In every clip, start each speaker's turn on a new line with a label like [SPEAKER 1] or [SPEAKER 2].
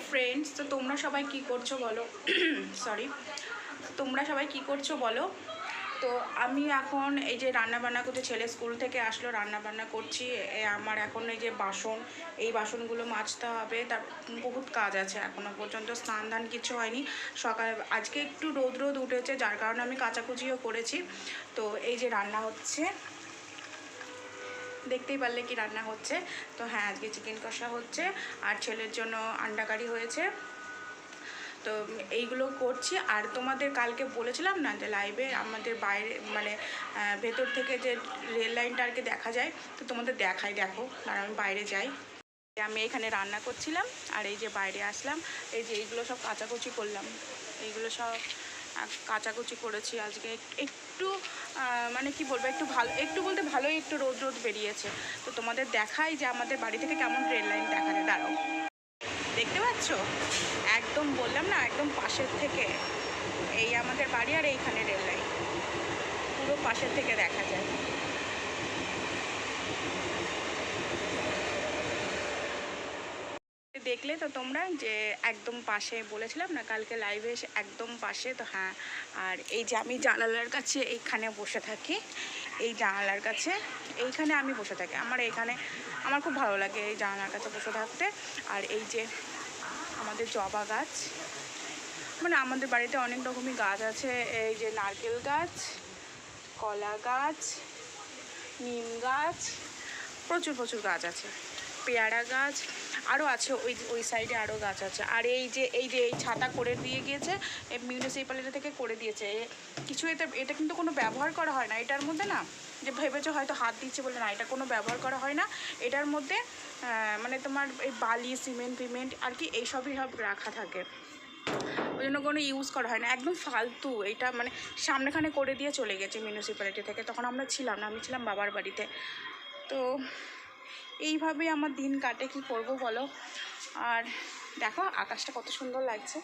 [SPEAKER 1] Friends, তো তোমরা সবাই কি করছো বলো। সরি, তোমরা সবাই কি করছো বলো। তো আমি এখন এই যে রান্না বান্না করছি, ছেলে স্কুল থেকে আসলো, রান্না বান্না করছি। আমার এখন এই যে বাসন, এই বাসনগুলো মাজতে হবে, তার বহুত কাজ আছে। এখনও পর্যন্ত স্নান ধান কিছু হয়নি। সকাল আজকে একটু রোদ রোদ উঠেছে, যার কারণে আমি কাচাকুচিও করেছি। তো এই যে রান্না হচ্ছে, দেখতেই পারলে কি রান্না হচ্ছে। তো হ্যাঁ, আজকে চিকেন কষা হচ্ছে আর ছেলের জন্য আন্ডা কারি হয়েছে। তো এইগুলো করছি। আর তোমাদের কালকে বলেছিলাম না যে লাইভে আমাদের বাইরে মানে ভেতর থেকে যে রেল লাইনটা আর কি দেখা যায়, তো তোমাদের দেখাই, দেখো। আর আমি বাইরে যাই, আমি এখানে রান্না করছিলাম আর এই যে বাইরে আসলাম। এই যে এইগুলো সব কাচাকুচি করলাম, এইগুলো সব কাচাকুচি করেছি আজকে। একটু মানে কি বলবো, একটু ভালো, একটু বলতে ভালোই একটু রোদ রোদ বেরিয়েছে। তো তোমাদের দেখাই যে আমাদের বাড়ি থেকে কেমন রেল লাইন দেখা যায়। দাঁড়াও, দেখতে পাচ্ছ? একদম বললাম না, একদম পাশের থেকে এই আমাদের বাড়ি, আর এইখানে রেল লাইন পুরো পাশের থেকে দেখা যায়। দেখলে তো তোমরা যে একদম পাশে, বলেছিলাম না কালকে লাইভে এসে একদম পাশে। তো হ্যাঁ, আর এই যে আমি জানালার কাছে এইখানে বসে থাকি, এই জানালার কাছে এইখানে আমি বসে থাকি। আমার এখানে আমার খুব ভালো লাগে এই জানালার কাছে বসে থাকতে। আর এই যে আমাদের জবা গাছ, মানে আমাদের বাড়িতে অনেক রকমই গাছ আছে। এই যে নারকেল গাছ, কলা গাছ, নিম গাছ, প্রচুর প্রচুর গাছ আছে। পেয়ারা গাছ আরও আছে, ওই সাইডে আরও গাছ আছে। আর এই ছাতা করে দিয়ে গিয়েছে, এই মিউনিসিপ্যালিটি থেকে করে দিয়েছে কিছু। এটা কিন্তু কোনো ব্যবহার করা হয় না এটার মধ্যে, না যে ভেবেছো হয়তো হাত দিচ্ছে বলে, না, এটা কোনো ব্যবহার করা হয় না এটার মধ্যে। মানে তোমার এই বালি, সিমেন্ট ফিমেন্ট আর কি এইসবই সব রাখা থাকে, ওই জন্য কোনো ইউজ করা হয় না, একদম ফালতু। এটা মানে সামনেখানে করে দিয়ে চলে গেছে মিউনিসিপ্যালিটি থেকে, তখন আমরা ছিলাম না, আমি ছিলাম বাবার বাড়িতে। তো এইভাবেই আমার দিন কাটে, কি করব বলো। আর দেখো আকাশটা কত সুন্দর লাগছে,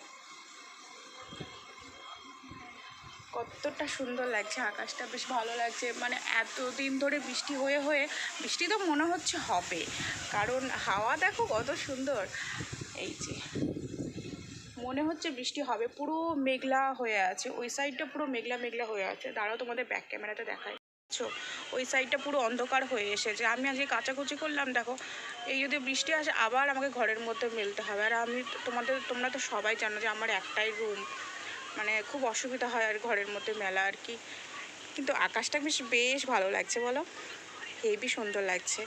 [SPEAKER 1] কতটা সুন্দর লাগছে আকাশটা, বেশ ভালো লাগছে। মানে এতদিন ধরে বৃষ্টি হয়ে হয়ে, বৃষ্টি তো মনে হচ্ছে হবে, কারণ হাওয়া দেখো কত সুন্দর। এই যে মনে হচ্ছে বৃষ্টি হবে, পুরো মেঘলা হয়ে আছে, ওই সাইডটা পুরো মেঘলা মেঘলা হয়ে আছে। দাঁড়াও তোমাদের ব্যাক ক্যামেরাতে দেখাই। ওই সাইডটা পুরো অন্ধকার হয়ে এসেছে। আমি আজকে কাচাকুচি করলাম, দেখো এই যদি বৃষ্টি আসে আবার আমাকে ঘরের মধ্যে মেলতে হবে। আর আমি তোমরা তো সবাই জানো যে আমার একটাই রুম, মানে খুব অসুবিধা হয় আর ঘরের মধ্যে মেলা আর কি। কিন্তু আকাশটা বেশ ভালো লাগছে বলো, হেবি সুন্দর লাগছে।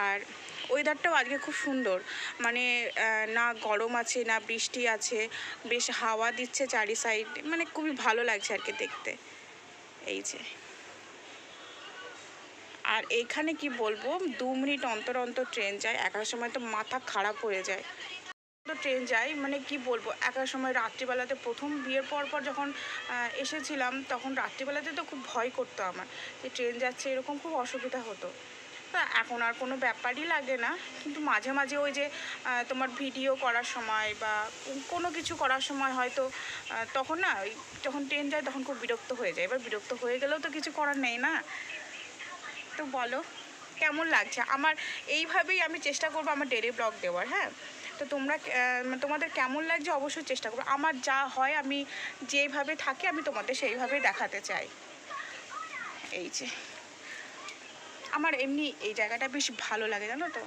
[SPEAKER 1] আর ওয়েদারটাও আজকে খুব সুন্দর, মানে না গরম আছে না বৃষ্টি আছে, বেশ হাওয়া দিচ্ছে চারি সাইড, মানে খুবই ভালো লাগছে আর কি দেখতে। এই যে, আর এইখানে কি বলবো, 2 মিনিট অন্তর অন্তর ট্রেন যায়, একার সময় তো মাথা খারাপ হয়ে যায়। তো ট্রেন যায়, মানে কি বলবো, একার সময় রাত্রিবেলাতে, প্রথম বিয়ের পর পর যখন এসেছিলাম, তখন রাত্রিবেলাতে তো খুব ভয় করতো আমার যে ট্রেন যাচ্ছে, এরকম খুব অসুবিধা হতো। তা এখন আর কোনো ব্যাপারই লাগে না। কিন্তু মাঝে মাঝে ওই যে তোমার ভিডিও করার সময় বা কোনো কিছু করার সময় হয়তো তখন না, ওই যখন ট্রেন যায় তখন খুব বিরক্ত হয়ে যায়। এবার বিরক্ত হয়ে গেলেও তো কিছু করার নেই না। তো বলো কেমন লাগছে আমার, এইভাবেই আমি চেষ্টা করবো আমার ডেলি ব্লগ দেওয়ার। হ্যাঁ, তো তোমরা তোমাদের কেমন লাগছে অবশ্যই চেষ্টা করবো। আমার যা হয়, আমি যেইভাবে থাকি আমি তোমাদের সেইভাবেই দেখাতে চাই। এই যে আমার এমনি এই জায়গাটা বেশ ভালো লাগে, জানো তো।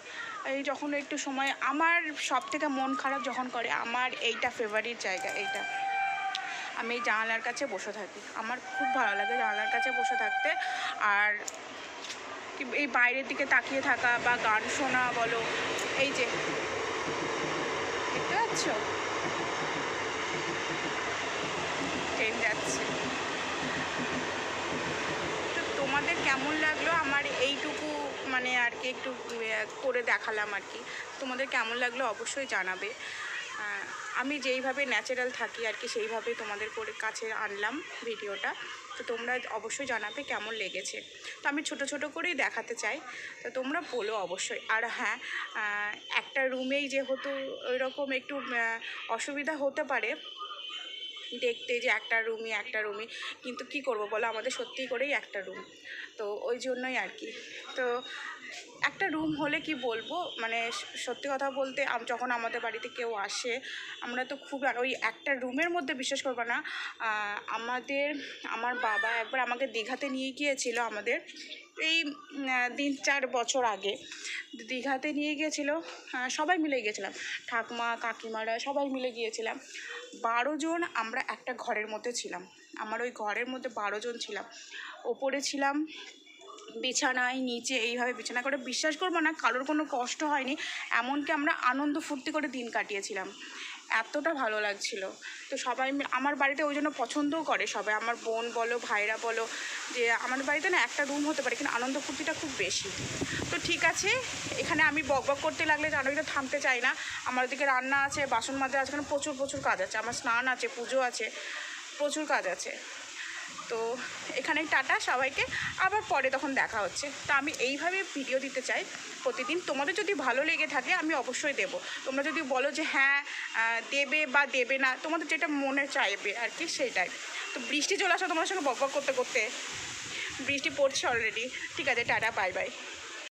[SPEAKER 1] এই যখন একটু সময়, আমার সব থেকে মন খারাপ যখন করে, আমার এইটা ফেভারিট জায়গা এইটা। আমি এই জানালার কাছে বসে থাকি, আমার খুব ভালো লাগে জানালার কাছে বসে থাকতে। আর এই বাইরের দিকে তাকিয়ে থাকা বা গান শোনা বলো। এই যে দেখতে পাচ্ছ ট্রেন যাচ্ছে। তো তোমাদের কেমন লাগলো আমার এইটুকু, মানে আর কি একটু করে দেখালাম আর কি। তোমাদের কেমন লাগলো অবশ্যই জানাবে। আমি যেইভাবে ন্যাচারাল থাকি আর কি, সেইভাবেই তোমাদের কাছে আনলাম ভিডিওটা। তো তোমরা অবশ্যই জানাবে কেমন লেগেছে। তো আমি ছোট ছোট করেই দেখাতে চাই, তো তোমরা বলো অবশ্যই। আর হ্যাঁ, একটা রুমেই যেহেতু ওইরকম একটু অসুবিধা হতে পারে দেখতে, যে একটা রুমই, কিন্তু কি করব বলো, আমাদের সত্যি করেই একটা রুম, তো ওই জন্যই আর কি। তো একটা রুম হলে কি বলবো, মানে সত্যি কথা বলতে যখন আমাদের বাড়িতে কেউ আসে আমরা তো খুব ওই একটা রুমের মধ্যে, বিশ্বাস করবো না, আমার বাবা একবার আমাকে দীঘাতে নিয়ে গিয়েছিল, আমাদের এই 3-4 বছর আগে দীঘাতে নিয়ে গিয়েছিল। সবাই মিলে গিয়েছিলাম, ঠাকুমা কাকিমারা সবাই মিলে গিয়েছিলাম। 12 জন আমরা একটা ঘরের মধ্যে ছিলাম। আমার ওই ঘরের মধ্যে 12 জন ছিলাম। ওপরে ছিলাম বিছানায়, নিচে এইভাবে বিছানা করে, বিশ্বাস করবো না কারোর কোনো কষ্ট হয়নি। এমনকি আমরা আনন্দ ফুর্তি করে দিন কাটিয়েছিলাম, এতটা ভালো লাগছিল। তো সবাই আমার বাড়িতে ওই জন্য পছন্দও করে সবাই, আমার বোন বলো ভাইরা বলো, যে আমার বাড়িতে না একটা রুম হতে পারে কিন্তু আনন্দ ফুর্তিটা খুব বেশি। তো ঠিক আছে, এখানে আমি বক বক করতে লাগলে জানোই তো থামতে চাই না। আমার ওদিকে রান্না আছে, বাসন মাজা আছে, প্রচুর প্রচুর কাজ আছে, আমার স্নান আছে, পুজো আছে, প্রচুর কাজ আছে। তো এখানে টাটা সবাইকে, আবার পরে তখন দেখা হচ্ছে। তো আমি এইভাবে ভিডিও দিতে চাই প্রতিদিন। তোমাদের যদি ভালো লেগে থাকে আমি অবশ্যই দেবো। তোমরা যদি বলো যে হ্যাঁ দেবে বা দেবে না, তোমাদের যেটা মনে চাইবে আর কি, সেটাই। তো বৃষ্টি চলে আসো তোমার সঙ্গে বক বক করতে করতে, বৃষ্টি পড়ছে অলরেডি। ঠিক আছে, টাটা, বাই বাই।